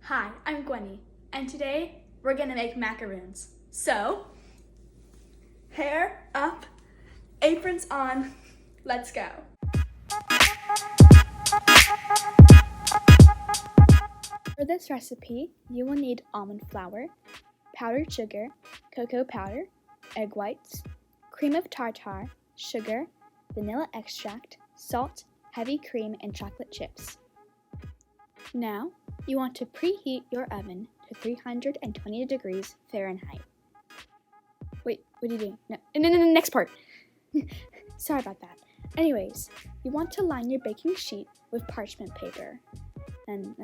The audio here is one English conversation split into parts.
Hi, I'm Gwenny, and today we're gonna make macaroons. So, hair up, aprons on, let's go. For this recipe, you will need almond flour, powdered sugar, cocoa powder, egg whites, cream of tartar, sugar, vanilla extract, salt, heavy cream, and chocolate chips. Now, you want to preheat your oven to 320 degrees Fahrenheit. Wait, what are you doing? No, next part. Sorry about that. Anyways, you want to line your baking sheet with parchment paper. And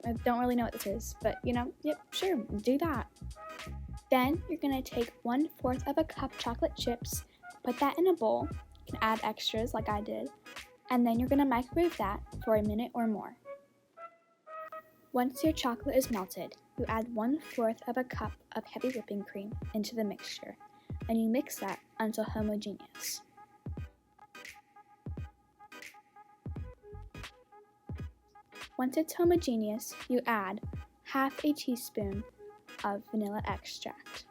I don't really know what this is, but yep, sure, do that. Then you're gonna take 1/4 of a cup chocolate chips, put that in a bowl. You can add extras like I did. And then you're gonna microwave that for a minute or more. Once your chocolate is melted, you add 1/4 of a cup of heavy whipping cream into the mixture, and you mix that until homogeneous. Once it's homogeneous, you add 1/2 teaspoon of vanilla extract.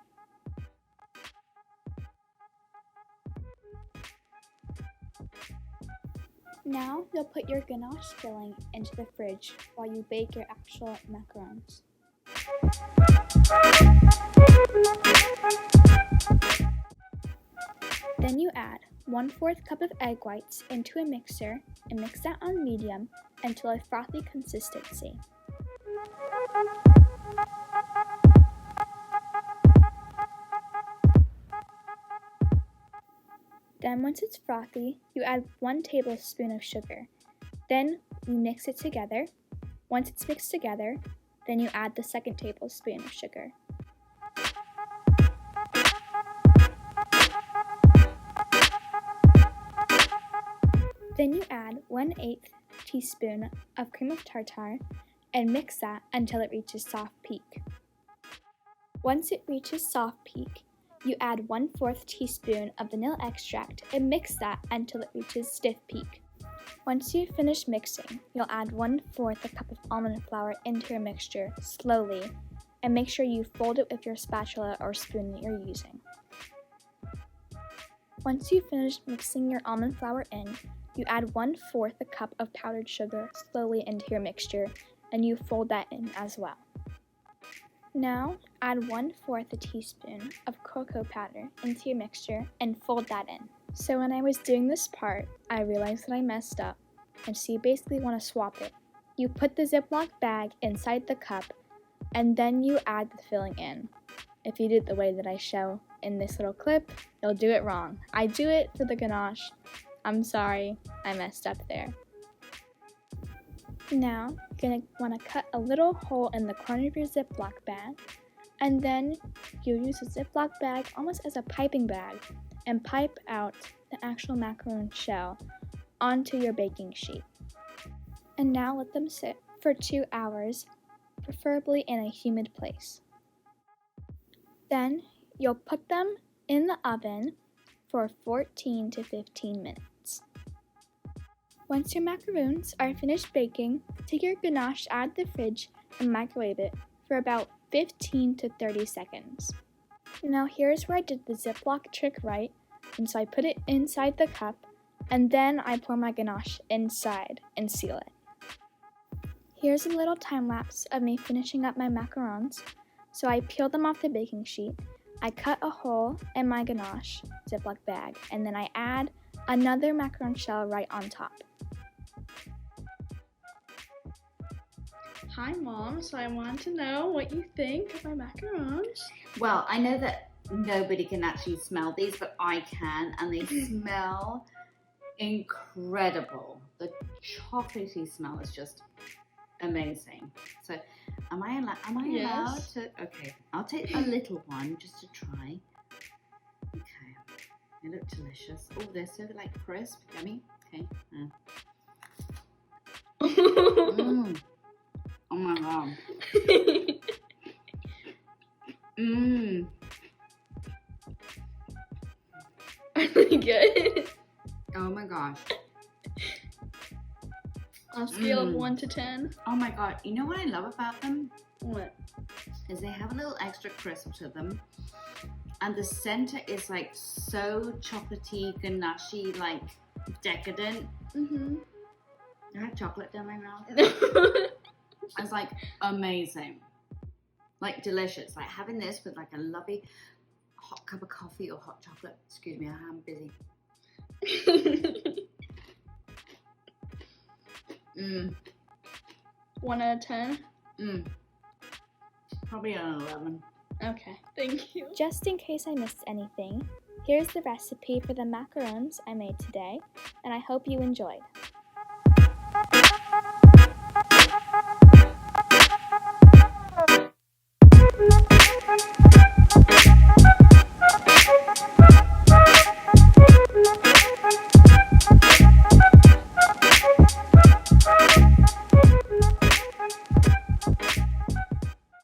Now you'll put your ganache filling into the fridge while you bake your actual macarons. Then you add 1/4 cup of egg whites into a mixer and mix that on medium until a frothy consistency. Then once it's frothy, you add 1 tablespoon of sugar. Then you mix it together. Once it's mixed together, then you add the 2nd tablespoon of sugar. Then you add 1/8 teaspoon of cream of tartar and mix that until it reaches soft peak. Once it reaches soft peak, you add 1/4 teaspoon of vanilla extract and mix that until it reaches stiff peak. Once you finish mixing, you'll add 1/4 a cup of almond flour into your mixture slowly and make sure you fold it with your spatula or spoon that you're using. Once you finish mixing your almond flour in, you add 1/4 a cup of powdered sugar slowly into your mixture and you fold that in as well. Now, add 1/4 a teaspoon of cocoa powder into your mixture and fold that in. So when I was doing this part, I realized that I messed up, and so you basically want to swap it. You put the Ziploc bag inside the cup, and then you add the filling in. If you do it the way that I show in this little clip, you'll do it wrong. I do it for the ganache. I'm sorry, I messed up there. Now, you're going to want to cut a little hole in the corner of your Ziploc bag, and then you'll use the Ziploc bag almost as a piping bag and pipe out the actual macaron shell onto your baking sheet. And now let them sit for 2 hours, preferably in a humid place. Then you'll put them in the oven for 14 to 15 minutes. Once your macaroons are finished baking, take your ganache out of the fridge and microwave it for about 15 to 30 seconds. Now here's where I did the Ziploc trick right, and so I put it inside the cup, and then I pour my ganache inside and seal it. Here's a little time lapse of me finishing up my macarons. So I peel them off the baking sheet, I cut a hole in my ganache Ziploc bag, and then I add another macaron shell right on top. Hi Mom, so I want to know what you think of my macarons. Well, I know that nobody can actually smell these, but I can, and they smell incredible. The chocolatey smell is just amazing. So, am I allowed to? Okay, I'll take a little one just to try. Okay, they look delicious. Oh, they're so crisp, yummy. Okay. Oh my god. Are they good? Oh my gosh. On a scale of 1 to 10? Oh my god, you know what I love about them? What? Is they have a little extra crisp to them. And the center is like so chocolatey, ganache, like decadent. Mm-hmm. I have chocolate down my mouth. It's like amazing. Like delicious. Like having this with like a lovely hot cup of coffee or hot chocolate. Excuse me, I'm busy. 1 out of 10? Probably an 11. Okay, thank you. Just in case I missed anything, here's the recipe for the macarons I made today, and I hope you enjoyed.